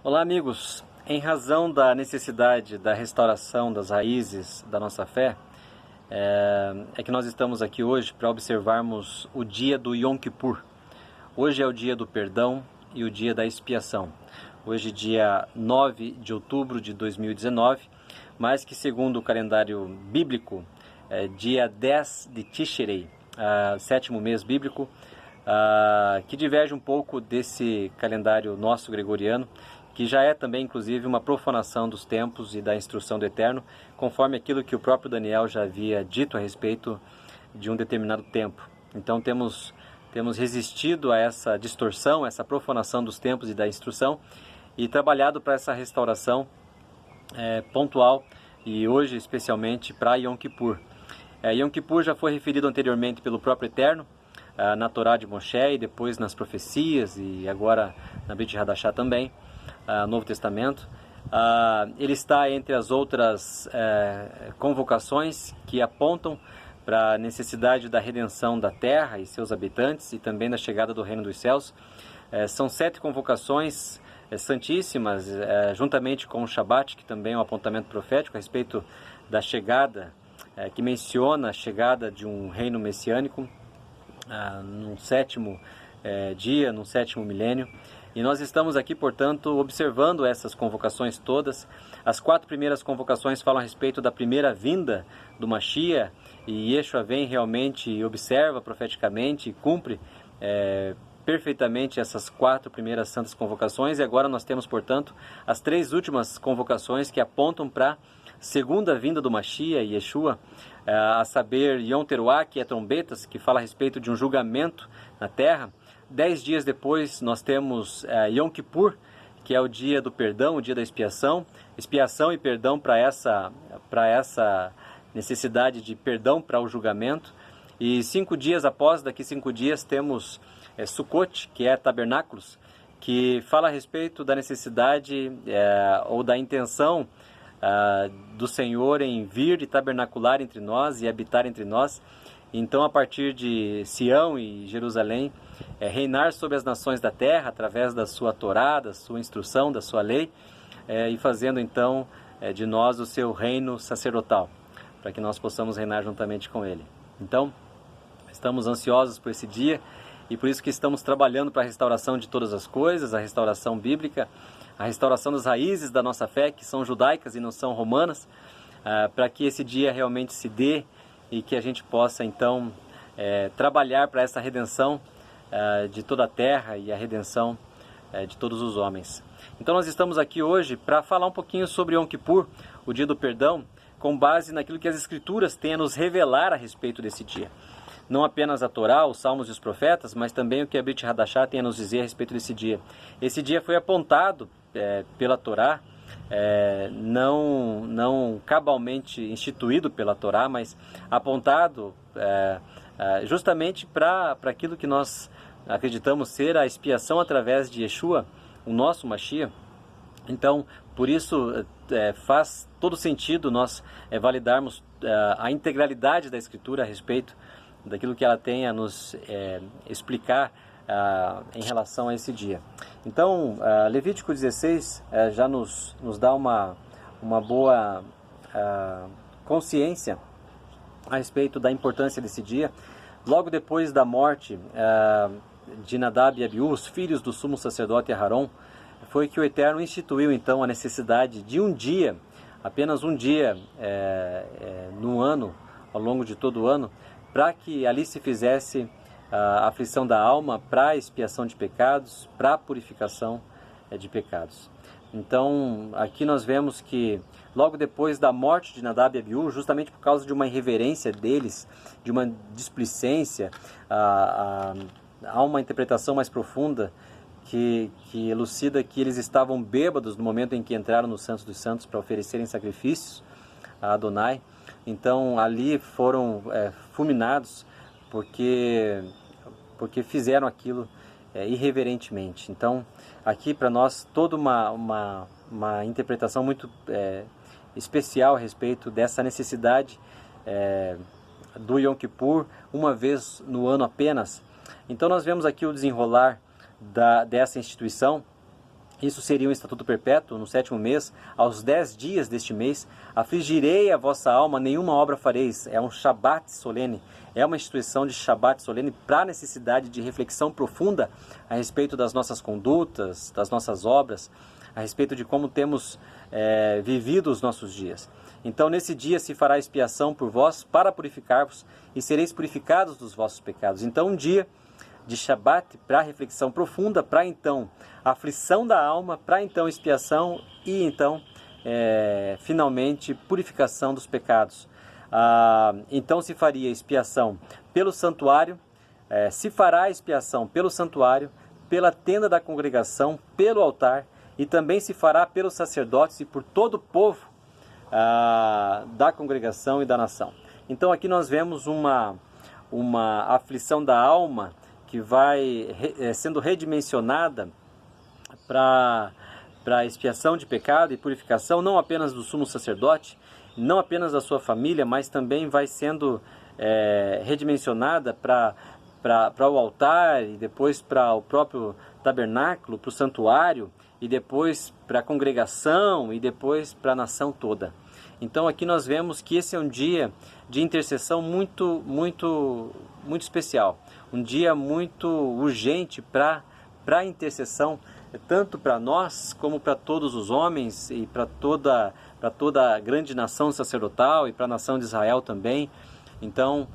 Olá, amigos. Em razão da necessidade da restauração das raízes da nossa fé, é que nós estamos aqui hoje para observarmos o dia do Yom Kippur. Hoje é o dia do perdão e o dia da expiação. Hoje, dia 9 de outubro de 2019, mas que segundo o calendário bíblico, é dia 10 de Tishrei, sétimo mês bíblico, que diverge um pouco desse calendário nosso gregoriano, que já é também, inclusive, uma profanação dos tempos e da instrução do Eterno, conforme aquilo que o próprio Daniel já havia dito a respeito de um determinado tempo. Então temos resistido a essa distorção, essa profanação dos tempos e da instrução, e trabalhado para essa restauração pontual, e hoje especialmente para Yom Kippur. Yom Kippur já foi referido anteriormente pelo próprio Eterno, na Torá de Moshe e depois nas profecias e agora na Brit Hadashah também, Novo Testamento. Ele está entre as outras convocações que apontam para a necessidade da redenção da terra e seus habitantes e também da chegada do reino dos céus. São 7 convocações santíssimas, juntamente com o Shabat, que também é um apontamento profético a respeito da chegada, que menciona a chegada de um reino messiânico num sétimo dia, num sétimo milênio. E nós estamos aqui, portanto, observando essas convocações todas. As 4 primeiras convocações falam a respeito da primeira vinda do Mashiach, e Yeshua vem realmente e observa profeticamente e cumpre perfeitamente essas 4 primeiras santas convocações. E agora nós temos, portanto, as 3 últimas convocações que apontam para a segunda vinda do Mashiach, Yeshua, a saber, Yom Teruah, que é trombetas, que fala a respeito de um julgamento na terra. 10 dias depois nós temos Yom Kippur, que é o dia do perdão, o dia da expiação e perdão para essa necessidade de perdão para o julgamento. E 5 dias após, daqui 5 dias, temos Sukkot, que é tabernáculos, que fala a respeito da necessidade ou da intenção do Senhor em vir e tabernacular entre nós e habitar entre nós. Então, a partir de Sião e Jerusalém, reinar sobre as nações da terra através da sua Torá, da sua instrução, da sua lei, e fazendo então de nós o seu reino sacerdotal, para que nós possamos reinar juntamente com ele. Então, estamos ansiosos por esse dia e por isso que estamos trabalhando para a restauração de todas as coisas, a restauração bíblica, a restauração das raízes da nossa fé, que são judaicas e não são romanas, para que esse dia realmente se dê e que a gente possa então trabalhar para essa redenção de toda a terra e a redenção de todos os homens. Então nós estamos aqui hoje para falar um pouquinho sobre Yom Kippur, o dia do perdão, com base naquilo que as Escrituras têm a nos revelar a respeito desse dia. Não apenas a Torá, os Salmos e os Profetas, mas também o que a Brit Hadashah tem a nos dizer a respeito desse dia. Esse dia foi apontado pela Torá, não cabalmente instituído pela Torá, mas apontado justamente para aquilo que nós acreditamos ser a expiação através de Yeshua, o nosso Mashiach. Então, por isso faz todo sentido nós validarmos a integralidade da Escritura a respeito daquilo que ela tem a nos explicar em relação a esse dia. Então, Levítico 16 já nos dá uma boa consciência a respeito da importância desse dia. Logo depois da morte de Nadab e Abiú, os filhos do sumo sacerdote Aharon, foi que o Eterno instituiu então a necessidade de um dia, apenas um dia no ano, ao longo de todo o ano, para que ali se fizesse a aflição da alma para a expiação de pecados, para a purificação de pecados. Então, aqui nós vemos que logo depois da morte de Nadab e Abiú, justamente por causa de uma irreverência deles, de uma displicência, há uma interpretação mais profunda que elucida que eles estavam bêbados no momento em que entraram no Santo dos Santos para oferecerem sacrifícios a Adonai. Então ali foram fulminados porque fizeram aquilo irreverentemente. Então aqui para nós toda uma interpretação muito especial a respeito dessa necessidade do Yom Kippur, uma vez no ano apenas. Então nós vemos aqui o desenrolar dessa instituição Isso seria um estatuto perpétuo no 7º mês, aos 10 dias deste mês, afligirei a vossa alma, nenhuma obra fareis. É um Shabat solene, é uma instituição de Shabat solene para a necessidade de reflexão profunda a respeito das nossas condutas, das nossas obras, a respeito de como temos vivido os nossos dias. Então nesse dia se fará expiação por vós para purificar-vos e sereis purificados dos vossos pecados. Então um dia de Shabat para reflexão profunda, para então aflição da alma, para então expiação e então finalmente purificação dos pecados. Então se faria expiação pelo santuário, se fará expiação pelo santuário, pela tenda da congregação, pelo altar, e também se fará pelos sacerdotes e por todo o povo da congregação e da nação. Então aqui nós vemos uma aflição da alma que vai sendo redimensionada para a expiação de pecado e purificação, não apenas do sumo sacerdote, não apenas da sua família, mas também vai sendo redimensionada para o altar e depois para o próprio tabernáculo, para o santuário e depois para a congregação e depois para a nação toda. Então aqui nós vemos que esse é um dia de intercessão muito, muito, muito especial, um dia muito urgente para a intercessão, tanto para nós como para todos os homens e para toda a grande nação sacerdotal e para a nação de Israel também. Então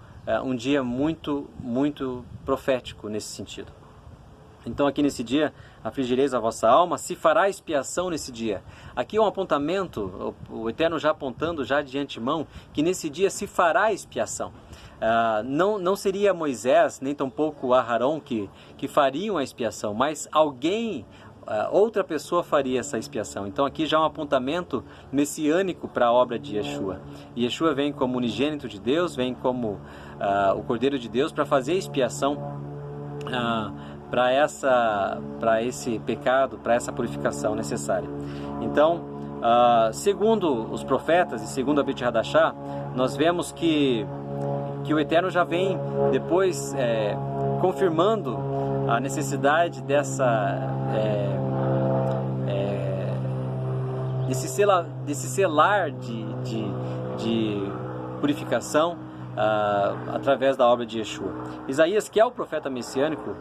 um dia muito, muito profético nesse sentido. Então aqui nesse dia, afligireis a vossa alma, se fará expiação nesse dia. Aqui é um apontamento, o Eterno já apontando já de antemão, que nesse dia se fará expiação. Não seria Moisés, nem tampouco Aharon que fariam a expiação, mas alguém, outra pessoa faria essa expiação. Então aqui já é um apontamento messiânico para a obra de Yeshua. E Yeshua vem como unigênito de Deus, vem como o Cordeiro de Deus para fazer a expiação para esse pecado, para essa purificação necessária. Então, segundo os profetas e segundo a Brit Hadashah, nós vemos que o Eterno já vem depois confirmando a necessidade desse selar de purificação através da obra de Yeshua. Isaías, que é o profeta messiânico,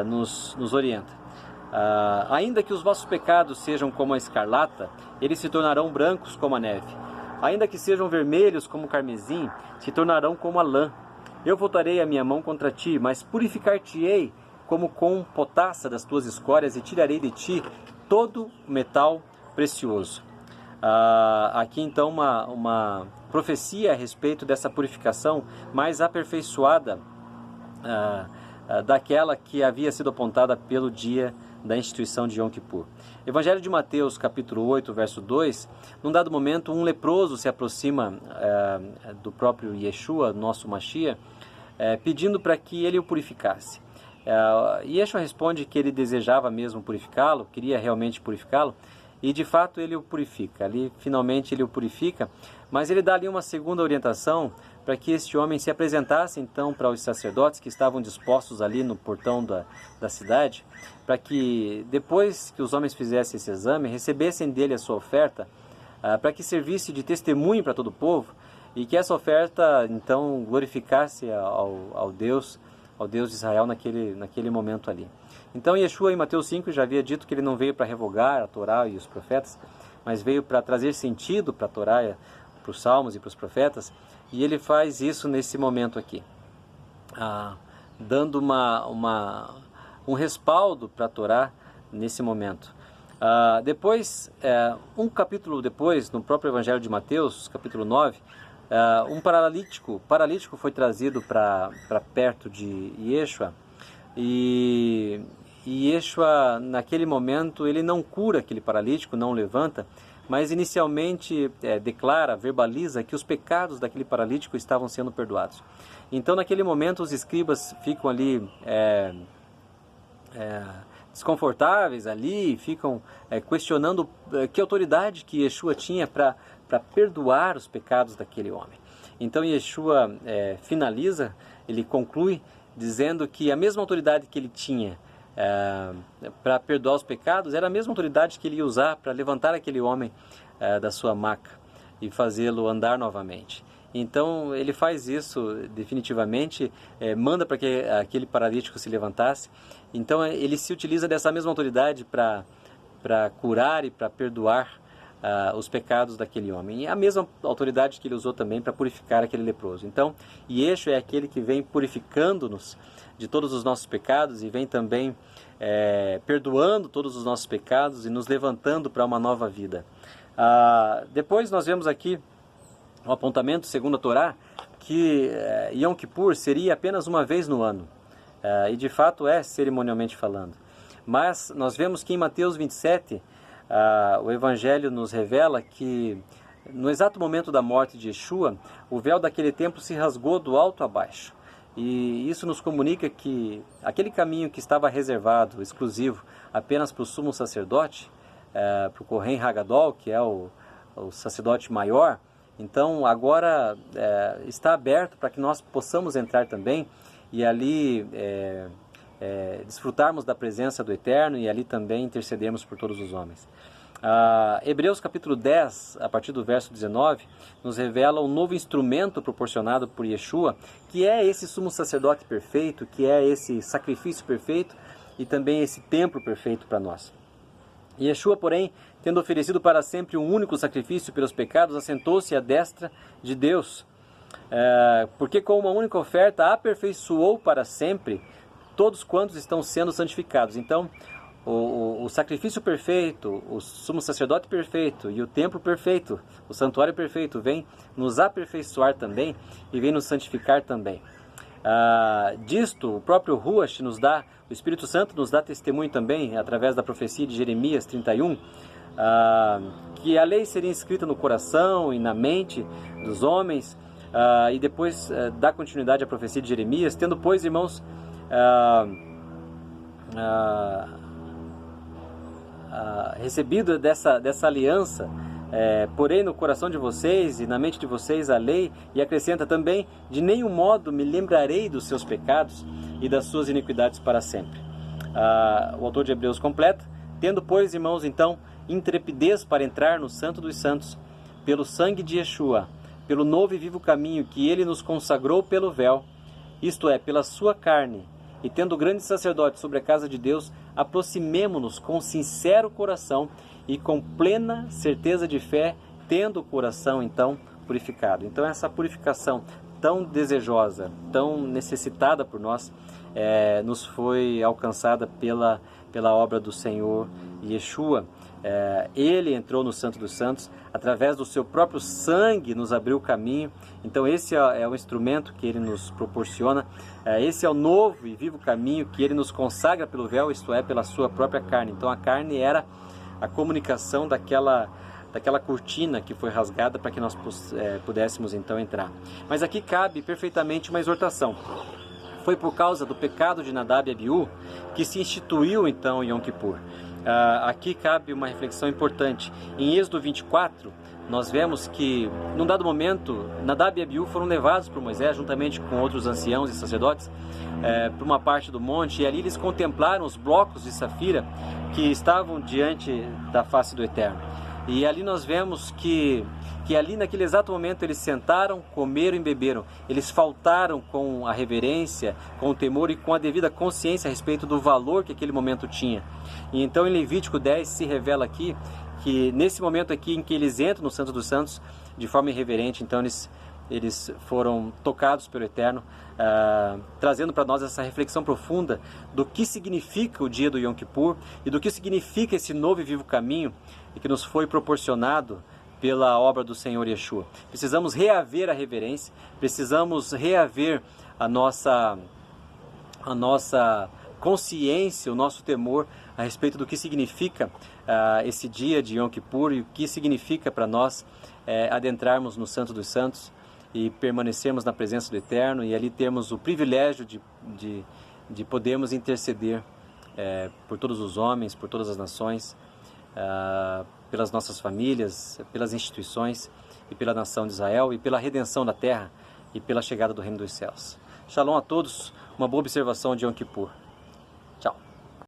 nos orienta. Ainda que os vossos pecados sejam como a escarlata, eles se tornarão brancos como a neve. Ainda que sejam vermelhos como o carmesim, se tornarão como a lã. Eu voltarei a minha mão contra ti, mas purificar-te-ei como com potassa das tuas escórias e tirarei de ti todo o metal precioso. Aqui então uma profecia a respeito dessa purificação mais aperfeiçoada daquela que havia sido apontada pelo dia da instituição de Yom Kippur. Evangelho de Mateus, capítulo 8, verso 2, num dado momento um leproso se aproxima do próprio Yeshua, nosso Mashiach, pedindo para que ele o purificasse. Yeshua responde que ele desejava mesmo purificá-lo, queria realmente purificá-lo, e de fato ele o purifica. Ali finalmente ele o purifica, mas ele dá ali uma segunda orientação para que este homem se apresentasse então para os sacerdotes que estavam dispostos ali no portão da cidade, para que depois que os homens fizessem esse exame, recebessem dele a sua oferta, para que servisse de testemunho para todo o povo, e que essa oferta então glorificasse ao Deus de Israel naquele momento ali. Então Yeshua em Mateus 5 já havia dito que ele não veio para revogar a Torá e os profetas, mas veio para trazer sentido para a Torá, para os Salmos e para os profetas, e ele faz isso nesse momento aqui, dando um respaldo para a Torá nesse momento. Depois, um capítulo depois, no próprio Evangelho de Mateus, capítulo 9, um paralítico foi trazido para perto de Yeshua, e Yeshua, naquele momento, ele não cura aquele paralítico, não o levanta, mas inicialmente verbaliza que os pecados daquele paralítico estavam sendo perdoados. Então, naquele momento, os escribas ficam ali desconfortáveis ali, ficam questionando que autoridade que Yeshua tinha para perdoar os pecados daquele homem. Então Yeshua finaliza, ele conclui dizendo que a mesma autoridade que ele tinha para perdoar os pecados, era a mesma autoridade que ele ia usar para levantar aquele homem da sua maca e fazê-lo andar novamente. Então ele faz isso definitivamente, manda para que aquele paralítico se levantasse. Então ele se utiliza dessa mesma autoridade para curar e para perdoar os pecados daquele homem. E a mesma autoridade que ele usou também para purificar aquele leproso. Então, Yeshua é aquele que vem purificando-nos de todos os nossos pecados e vem também perdoando todos os nossos pecados e nos levantando para uma nova vida. Depois nós vemos aqui um apontamento, segundo a Torá, que Yom Kippur seria apenas uma vez no ano. E de fato é, cerimonialmente falando. Mas nós vemos que em Mateus 27, o Evangelho nos revela que no exato momento da morte de Yeshua, o véu daquele templo se rasgou do alto a baixo. E isso nos comunica que aquele caminho que estava reservado, exclusivo, apenas para o sumo sacerdote, para o Kohen Hagadol, que é o sacerdote maior, então agora está aberto para que nós possamos entrar também e ali desfrutarmos da presença do Eterno e ali também intercedermos por todos os homens. Hebreus capítulo 10, a partir do verso 19, nos revela um novo instrumento proporcionado por Yeshua, que é esse sumo sacerdote perfeito, que é esse sacrifício perfeito e também esse templo perfeito para nós. Yeshua, porém, tendo oferecido para sempre um único sacrifício pelos pecados, assentou-se à destra de Deus, porque com uma única oferta aperfeiçoou para sempre todos quantos estão sendo santificados. Então, o sacrifício perfeito, o sumo sacerdote perfeito e o templo perfeito, o santuário perfeito, vem nos aperfeiçoar também e vem nos santificar também. Disto, o próprio Ruach nos dá, o Espírito Santo nos dá testemunho também, através da profecia de Jeremias 31, que a lei seria inscrita no coração e na mente dos homens, e depois dá continuidade à profecia de Jeremias, tendo, pois, irmãos, recebido dessa aliança, porém no coração de vocês e na mente de vocês a lei, e acrescenta também: de nenhum modo me lembrarei dos seus pecados e das suas iniquidades para sempre. O autor de Hebreus completa: tendo, pois, irmãos, então, intrepidez para entrar no Santo dos Santos, pelo sangue de Yeshua, pelo novo e vivo caminho que ele nos consagrou pelo véu, isto é, pela sua carne, e tendo grande sacerdote sobre a casa de Deus, aproximemo-nos com sincero coração e com plena certeza de fé, tendo o coração então purificado. Então essa purificação tão desejosa, tão necessitada por nós, nos foi alcançada pela obra do Senhor Yeshua. Ele entrou no Santo dos Santos, através do seu próprio sangue nos abriu o caminho. Então esse é o instrumento que ele nos proporciona, esse é o novo e vivo caminho que ele nos consagra pelo véu, isto é, pela sua própria carne. Então a carne era a comunicação daquela cortina que foi rasgada para que nós pudéssemos então entrar. Mas aqui cabe perfeitamente uma exortação. Foi por causa do pecado de Nadab e Abiú que se instituiu então Yom Kippur. Aqui cabe uma reflexão importante. Em Êxodo 24, nós vemos que, num dado momento, Nadab e Abiú foram levados por Moisés, juntamente com outros anciãos e sacerdotes, para uma parte do monte, e ali eles contemplaram os blocos de safira que estavam diante da face do Eterno. E ali nós vemos que ali naquele exato momento eles sentaram, comeram e beberam. Eles faltaram com a reverência, com o temor e com a devida consciência a respeito do valor que aquele momento tinha. E então em Levítico 10 se revela aqui que nesse momento aqui em que eles entram no Santo dos Santos de forma irreverente, então eles foram tocados pelo Eterno, trazendo para nós essa reflexão profunda do que significa o dia do Yom Kippur e do que significa esse novo e vivo caminho que nos foi proporcionado pela obra do Senhor Yeshua. Precisamos reaver a reverência, precisamos reaver a nossa consciência, o nosso temor a respeito do que significa esse dia de Yom Kippur e o que significa para nós adentrarmos no Santo dos Santos e permanecermos na presença do Eterno e ali termos o privilégio de podermos interceder por todos os homens, por todas as nações, pelas nossas famílias, pelas instituições e pela nação de Israel e pela redenção da terra e pela chegada do reino dos céus. Shalom a todos, uma boa observação de Yom Kippur.